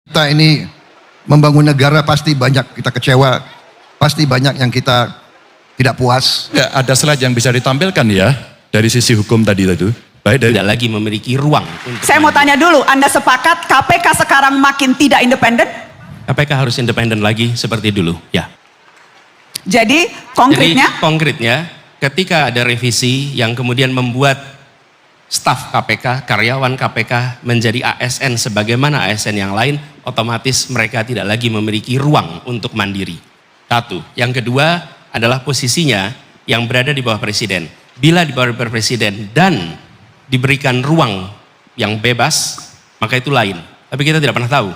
Kita ini membangun negara pasti banyak kita kecewa, pasti banyak yang kita tidak puas. Ya, ada slide yang bisa ditampilkan ya dari sisi hukum tadi itu. Baik dari Tidak lagi memiliki ruang untuk Saya mau tanya dulu, Anda sepakat KPK sekarang makin tidak independen? KPK harus independen lagi seperti dulu, ya. Jadi konkretnya? Jadi konkretnya ketika ada revisi yang kemudian membuat staf KPK, karyawan KPK menjadi ASN sebagaimana ASN yang lain, otomatis mereka tidak lagi memiliki ruang untuk mandiri. Satu. Yang kedua adalah posisinya yang berada di bawah presiden. Bila di bawah presiden dan diberikan ruang yang bebas, maka itu lain. Tapi kita tidak pernah tahu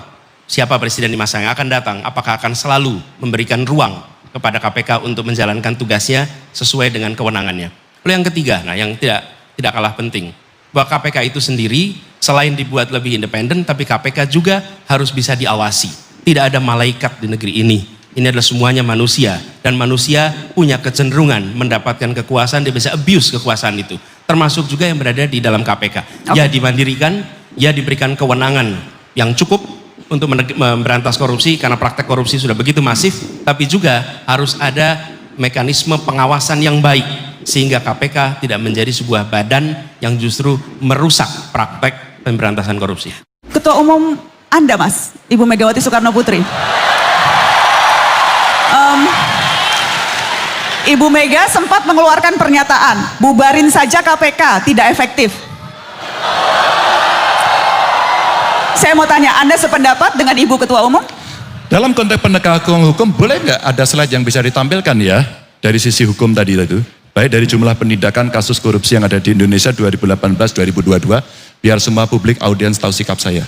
siapa presiden di masa yang akan datang, apakah akan selalu memberikan ruang kepada KPK untuk menjalankan tugasnya sesuai dengan kewenangannya. Lalu yang ketiga, nah yang tidak kalah penting, bahwa KPK itu sendiri selain dibuat lebih independen, tapi KPK juga harus bisa diawasi. Tidak ada malaikat di negeri ini. Ini adalah semuanya manusia, dan manusia punya kecenderungan mendapatkan kekuasaan, dia bisa abuse kekuasaan itu. Termasuk juga yang berada di dalam KPK. Ya dimandirikan, ya diberikan kewenangan yang cukup untuk memberantas korupsi karena praktek korupsi sudah begitu masif, tapi juga harus ada mekanisme pengawasan yang baik sehingga KPK tidak menjadi sebuah badan yang justru merusak praktek pemberantasan korupsi. Ketua Umum Anda, Mas, Ibu Megawati Soekarno Putri. Ibu Mega sempat mengeluarkan pernyataan, bubarin saja KPK, tidak efektif. Saya mau tanya, Anda sependapat dengan Ibu Ketua Umum? dalam konteks penegakan hukum boleh nggak ada slide yang bisa ditampilkan ya dari sisi hukum tadi itu. Baik dari jumlah penindakan kasus korupsi yang ada di Indonesia 2018-2022, biar semua publik audiens tahu sikap saya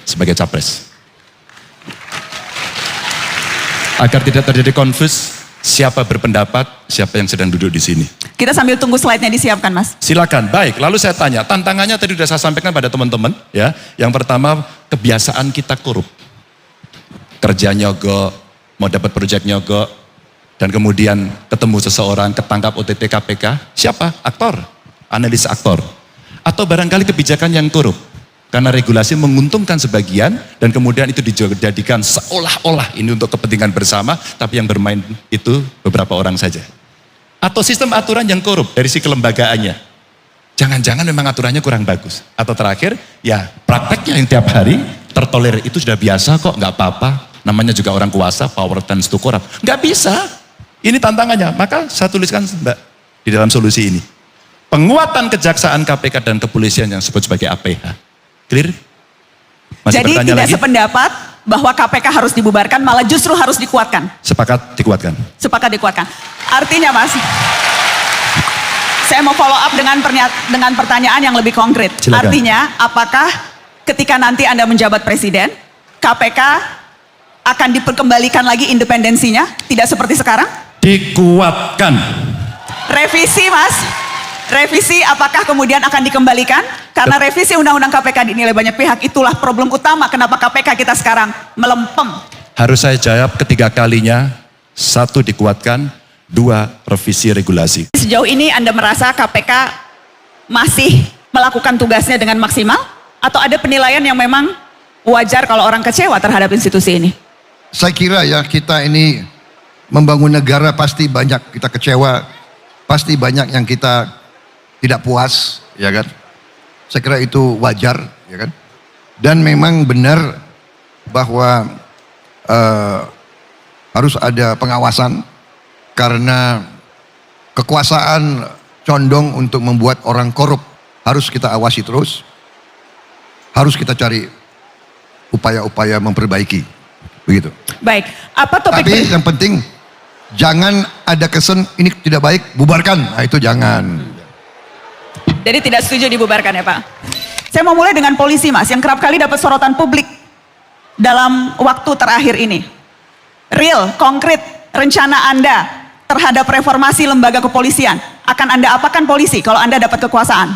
sebagai capres. Agar tidak terjadi konfus siapa berpendapat, siapa yang sedang duduk di sini. Kita sambil tunggu slide-nya disiapkan, Mas. Silakan. Baik, lalu saya tanya, tantangannya tadi sudah saya sampaikan pada teman-teman ya. Yang pertama, kebiasaan kita korup. Kerja nyogok, mau dapat proyek nyogok, dan kemudian ketemu seseorang, ketangkap OTT KPK, siapa? Aktor, analis aktor. Atau barangkali kebijakan yang korup. Karena regulasi menguntungkan sebagian dan kemudian itu dijadikan seolah-olah ini untuk kepentingan bersama, tapi yang bermain itu beberapa orang saja. Atau sistem aturan yang korup dari si kelembagaannya. Jangan-jangan memang aturannya kurang bagus. Atau terakhir, ya prakteknya yang tiap hari tertolerir itu sudah biasa kok, nggak apa-apa. Namanya juga orang kuasa, power tends to corrupt. Nggak bisa. Ini tantangannya. Maka saya tuliskan Mbak di dalam solusi ini. Penguatan kejaksaan KPK dan kepolisian yang disebut sebagai APH. Clear? Masih Jadi tidak lagi? sependapat bahwa KPK harus dibubarkan, malah justru harus dikuatkan. Sepakat dikuatkan. Sepakat dikuatkan. Artinya, Mas, saya mau follow up dengan pertanyaan yang lebih konkret. Silakan. Artinya, apakah ketika nanti Anda menjabat presiden, KPK akan diperkembalikan lagi independensinya? Tidak seperti sekarang? Dikuatkan. Revisi, Mas. Revisi apakah kemudian akan dikembalikan? Karena revisi Undang-Undang KPK dinilai banyak pihak, itulah problem utama kenapa KPK kita sekarang melempem. Harus saya jawab ketiga kalinya, satu dikuatkan, dua revisi regulasi. Sejauh ini Anda merasa KPK masih melakukan tugasnya dengan maksimal? Atau ada penilaian yang memang wajar kalau orang kecewa terhadap institusi ini? Saya kira ya kita ini membangun negara pasti banyak kita kecewa, pasti banyak yang kita tidak puas, ya kan? Saya kira itu wajar, ya kan? Dan memang benar bahwa harus ada pengawasan karena kekuasaan condong untuk membuat orang korup. Harus kita awasi terus, harus kita cari upaya-upaya memperbaiki, begitu. Baik, apa topik? Tapi yang penting jangan ada kesan ini tidak baik, bubarkan. Nah itu jangan. Jadi tidak setuju dibubarkan ya Pak? Saya mau mulai dengan polisi, Mas, yang kerap kali dapat sorotan publik dalam waktu terakhir ini. Real, konkret, rencana Anda terhadap reformasi lembaga kepolisian. Akan Anda apakan polisi kalau Anda dapat kekuasaan?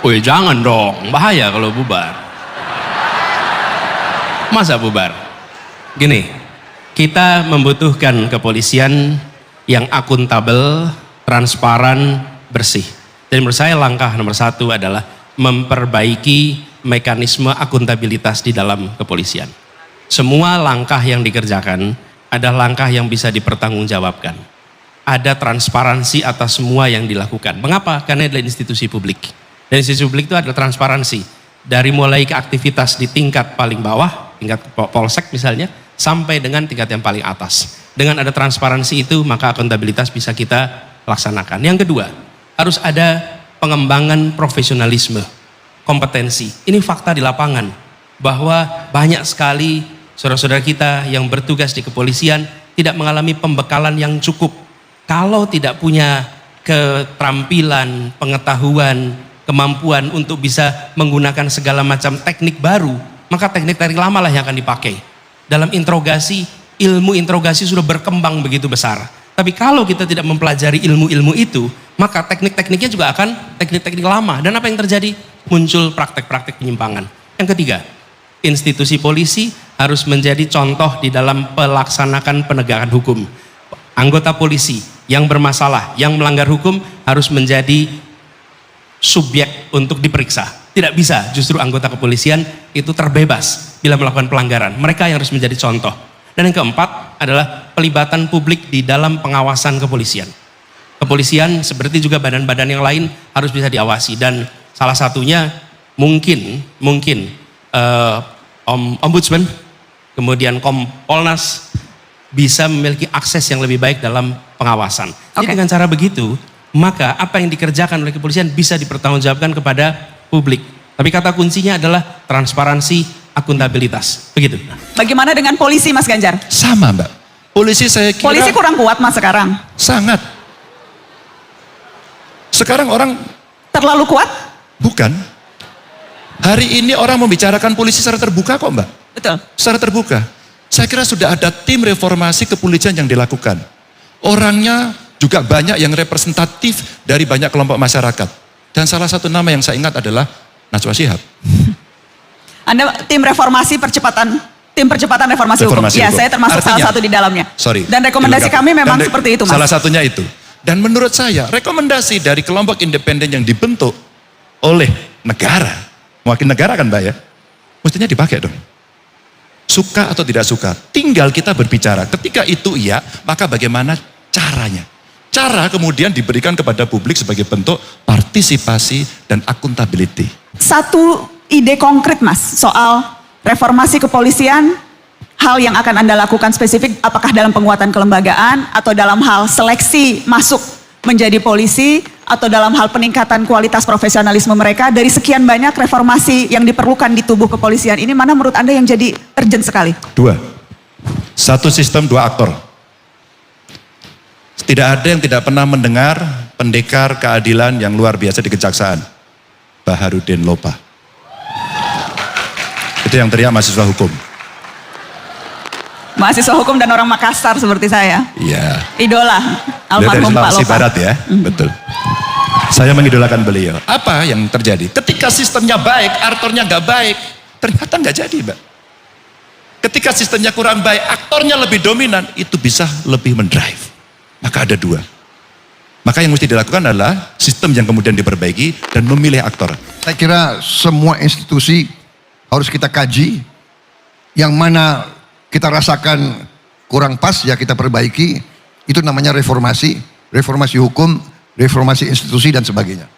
Woi jangan dong, bahaya kalau bubar. Masa bubar? Gini, kita membutuhkan kepolisian yang akuntabel, transparan, bersih. Jadi menurut saya langkah nomor 1 adalah memperbaiki mekanisme akuntabilitas di dalam kepolisian. Semua langkah yang dikerjakan adalah langkah yang bisa dipertanggungjawabkan. Ada transparansi atas semua yang dilakukan. Mengapa? Karena adalah institusi publik. Dan institusi publik itu adalah transparansi. Dari mulai ke aktivitas di tingkat paling bawah, tingkat polsek misalnya, sampai dengan tingkat yang paling atas. Dengan ada transparansi itu, maka akuntabilitas bisa kita laksanakan. Yang kedua, harus ada pengembangan profesionalisme, kompetensi. Ini fakta di lapangan, bahwa banyak sekali saudara-saudara kita yang bertugas di kepolisian tidak mengalami pembekalan yang cukup. Kalau tidak punya keterampilan, pengetahuan, kemampuan untuk bisa menggunakan segala macam teknik baru, maka teknik-teknik lama lah yang akan dipakai. Dalam interogasi, ilmu interogasi sudah berkembang begitu besar. Tapi kalau kita tidak mempelajari ilmu-ilmu itu, maka teknik-tekniknya juga akan teknik-teknik lama. Dan apa yang terjadi? Muncul praktek-praktek penyimpangan. Yang ketiga, institusi polisi harus menjadi contoh di dalam pelaksanakan penegakan hukum. Anggota polisi yang bermasalah, yang melanggar hukum harus menjadi subjek untuk diperiksa. Tidak bisa justru anggota kepolisian itu terbebas bila melakukan pelanggaran. Mereka yang harus menjadi contoh. Dan yang keempat adalah pelibatan publik di dalam pengawasan kepolisian. Kepolisian seperti juga badan-badan yang lain harus bisa diawasi, dan salah satunya mungkin Ombudsman, kemudian Kompolnas bisa memiliki akses yang lebih baik dalam pengawasan. Jadi dengan cara begitu, maka apa yang dikerjakan oleh kepolisian bisa dipertanggungjawabkan kepada publik. Tapi kata kuncinya adalah transparansi, akuntabilitas. Begitu. Bagaimana dengan polisi, Mas Ganjar? Sama, Mbak. Polisi saya kira Polisi kurang kuat, Mas, sekarang. sangat. Sekarang orang Terlalu kuat? bukan. Hari ini orang membicarakan polisi secara terbuka kok, Mbak. Betul. Secara terbuka. Saya kira sudah ada tim reformasi kepolisian yang dilakukan. Orangnya juga banyak yang representatif dari banyak kelompok masyarakat. Dan salah satu nama yang saya ingat adalah Najwa Shihab. Anda tim reformasi percepatan, tim percepatan reformasi hukum. Reformasi Ya, hukum. saya termasuk salah Artinya, satu di dalamnya. Sorry. Dan rekomendasi kami memang Dan seperti itu, Mas. Salah satunya itu. Dan menurut saya, rekomendasi dari kelompok independen yang dibentuk oleh negara, mewakili negara kan, Mbak ya, mestinya dipakai dong. Suka atau tidak suka, tinggal kita berbicara. Ketika itu iya, maka bagaimana caranya? Cara kemudian diberikan kepada publik sebagai bentuk partisipasi dan akuntability. Satu ide konkret, Mas, soal reformasi kepolisian, hal yang akan Anda lakukan spesifik, apakah dalam penguatan kelembagaan atau dalam hal seleksi masuk menjadi polisi atau dalam hal peningkatan kualitas profesionalisme mereka. Dari sekian banyak reformasi yang diperlukan di tubuh kepolisian ini, mana menurut Anda yang jadi urgent sekali? Dua, satu sistem dua aktor. Tidak ada yang tidak pernah mendengar pendekar keadilan yang luar biasa di Kejaksaan, Baharudin Lopa. Itu yang teriak mahasiswa hukum. Mahasiswa hukum dan orang Makassar seperti saya. Iya. Idola Beliau dari almarhum Pak Sulawesi Lopa. Barat ya, betul. Saya mengidolakan beliau. Apa yang terjadi? Ketika sistemnya baik, aktornya nggak baik, ternyata nggak jadi, Mbak. Ketika sistemnya kurang baik, aktornya lebih dominan, itu bisa lebih mendrive. Maka ada dua. Maka yang mesti dilakukan adalah sistem yang kemudian diperbaiki dan memilih aktor. Saya kira semua institusi harus kita kaji. Yang mana kita rasakan kurang pas, ya kita perbaiki. Itu namanya reformasi. Reformasi hukum, reformasi institusi dan sebagainya.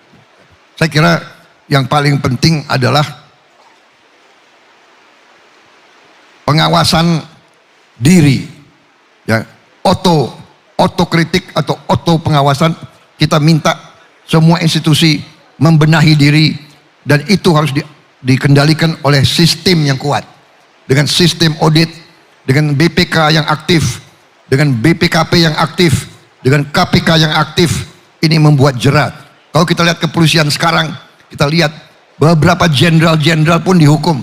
Saya kira yang paling penting adalah pengawasan diri. Ya, otokritik atau auto pengawasan. Kita minta semua institusi membenahi diri, dan itu harus dikendalikan oleh sistem yang kuat, dengan sistem audit, dengan BPK yang aktif, dengan BPKP yang aktif, dengan KPK yang aktif. Ini membuat jerat. Kalau kita lihat kepolisian sekarang, kita lihat beberapa jenderal-jenderal pun dihukum.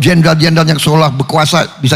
Jenderal-jenderal yang seolah berkuasa bisa